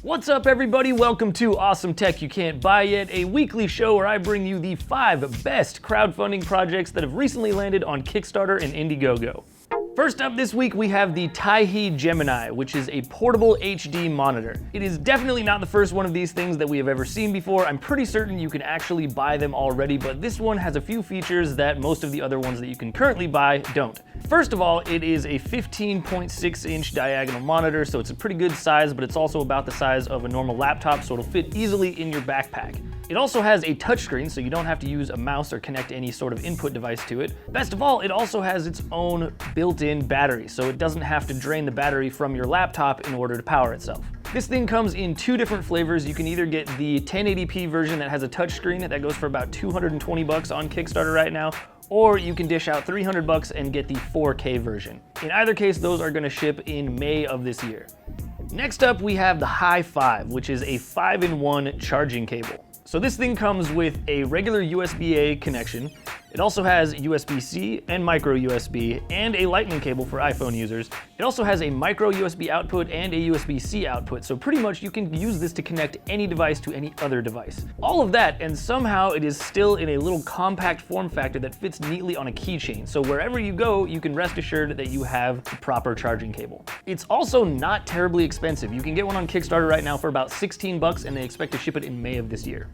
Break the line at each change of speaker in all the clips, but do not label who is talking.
What's up, everybody? Welcome to Awesome Tech You Can't Buy Yet, a weekly show where I bring you the 5 best crowdfunding projects that have recently landed on Kickstarter and Indiegogo. First up this week, we have the Taihe Gemini, which is a portable HD monitor. It is definitely not the first one of these things that we have ever seen before. I'm pretty certain you can actually buy them already, but this one has a few features that most of the other ones that you can currently buy don't. First of all, it is a 15.6-inch diagonal monitor, so it's a pretty good size, but it's also about the size of a normal laptop, so it'll fit easily in your backpack. It also has a touchscreen, so you don't have to use a mouse or connect any sort of input device to it. Best of all, it also has its own built-in battery, so it doesn't have to drain the battery from your laptop in order to power itself. This thing comes in 2 different flavors. You can either get the 1080p version that has a touchscreen that goes for about $220 on Kickstarter right now, or you can dish out $300 and get the 4K version. In either case, those are gonna ship in May of this year. Next up, we have the Hi5, which is a 5-in-1 charging cable. So this thing comes with a regular USB-A connection. It also has USB-C and micro USB and a lightning cable for iPhone users. It also has a micro USB output and a USB-C output, so pretty much you can use this to connect any device to any other device. All of that, and somehow it is still in a little compact form factor that fits neatly on a keychain, so wherever you go, you can rest assured that you have the proper charging cable. It's also not terribly expensive. You can get one on Kickstarter right now for about $16, and they expect to ship it in May of this year.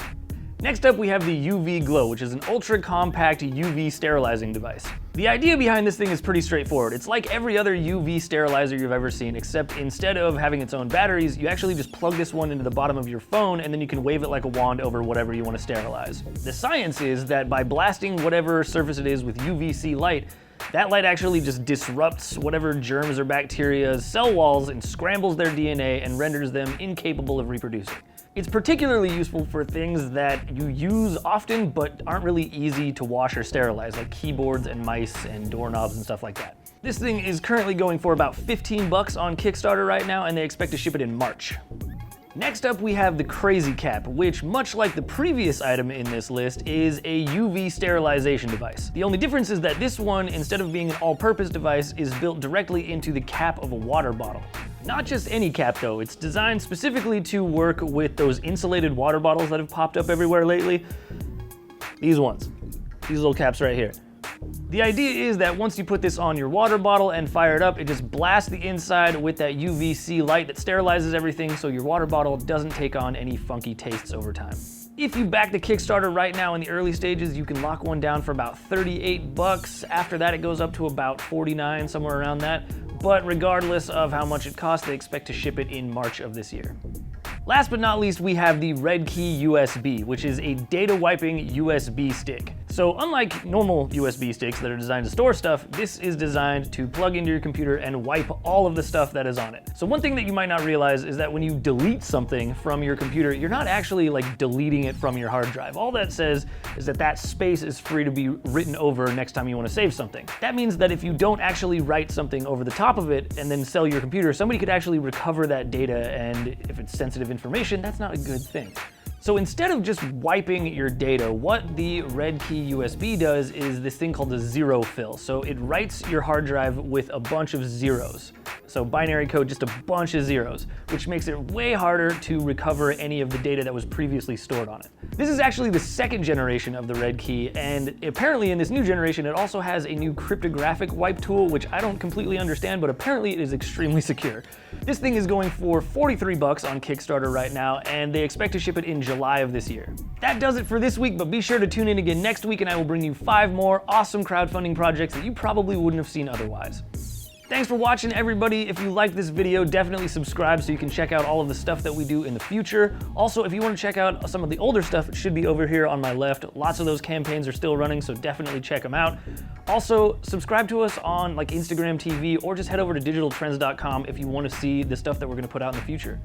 Next up, we have the UV Glow, which is an ultra-compact UV sterilizing device. The idea behind this thing is pretty straightforward. It's like every other UV sterilizer you've ever seen, except instead of having its own batteries, you actually just plug this one into the bottom of your phone, and then you can wave it like a wand over whatever you want to sterilize. The science is that by blasting whatever surface it is with UVC light, that light actually just disrupts whatever germs or bacteria's cell walls and scrambles their DNA and renders them incapable of reproducing. It's particularly useful for things that you use often but aren't really easy to wash or sterilize, like keyboards and mice and doorknobs and stuff like that. This thing is currently going for about $15 on Kickstarter right now, and they expect to ship it in March. Next up, we have the Crazy Cap, which, much like the previous item in this list, is a UV sterilization device. The only difference is that this one, instead of being an all-purpose device, is built directly into the cap of a water bottle. Not just any cap though, it's designed specifically to work with those insulated water bottles that have popped up everywhere lately. These ones, these little caps right here. The idea is that once you put this on your water bottle and fire it up, it just blasts the inside with that UVC light that sterilizes everything, so your water bottle doesn't take on any funky tastes over time. If you back the Kickstarter right now in the early stages, you can lock one down for about $38. After that, it goes up to about $49, somewhere around that. But regardless of how much it costs, they expect to ship it in March of this year. Last but not least, we have the RedKey USB, which is a data wiping USB stick. So unlike normal USB sticks that are designed to store stuff, this is designed to plug into your computer and wipe all of the stuff that is on it. So one thing that you might not realize is that when you delete something from your computer, you're not actually like deleting it from your hard drive. All that says is that that space is free to be written over next time you want to save something. That means that if you don't actually write something over the top of it and then sell your computer, somebody could actually recover that data, and if it's sensitive information, that's not a good thing. So instead of just wiping your data, what the RedKey USB does is this thing called a zero fill. So it writes your hard drive with a bunch of zeros. So binary code, just a bunch of zeros, which makes it way harder to recover any of the data that was previously stored on it. This is actually the 2nd generation of the RedKey, and apparently in this new generation, it also has a new cryptographic wipe tool, which I don't completely understand, but apparently it is extremely secure. This thing is going for $43 on Kickstarter right now, and they expect to ship it in July of this year. That does it for this week, but be sure to tune in again next week, and I will bring you 5 more awesome crowdfunding projects that you probably wouldn't have seen otherwise. Thanks for watching, everybody. If you liked this video, definitely subscribe so you can check out all of the stuff that we do in the future. Also, if you want to check out some of the older stuff, it should be over here on my left. Lots of those campaigns are still running, so definitely check them out. Also, subscribe to us on like Instagram TV, or just head over to digitaltrends.com if you want to see the stuff that we're going to put out in the future.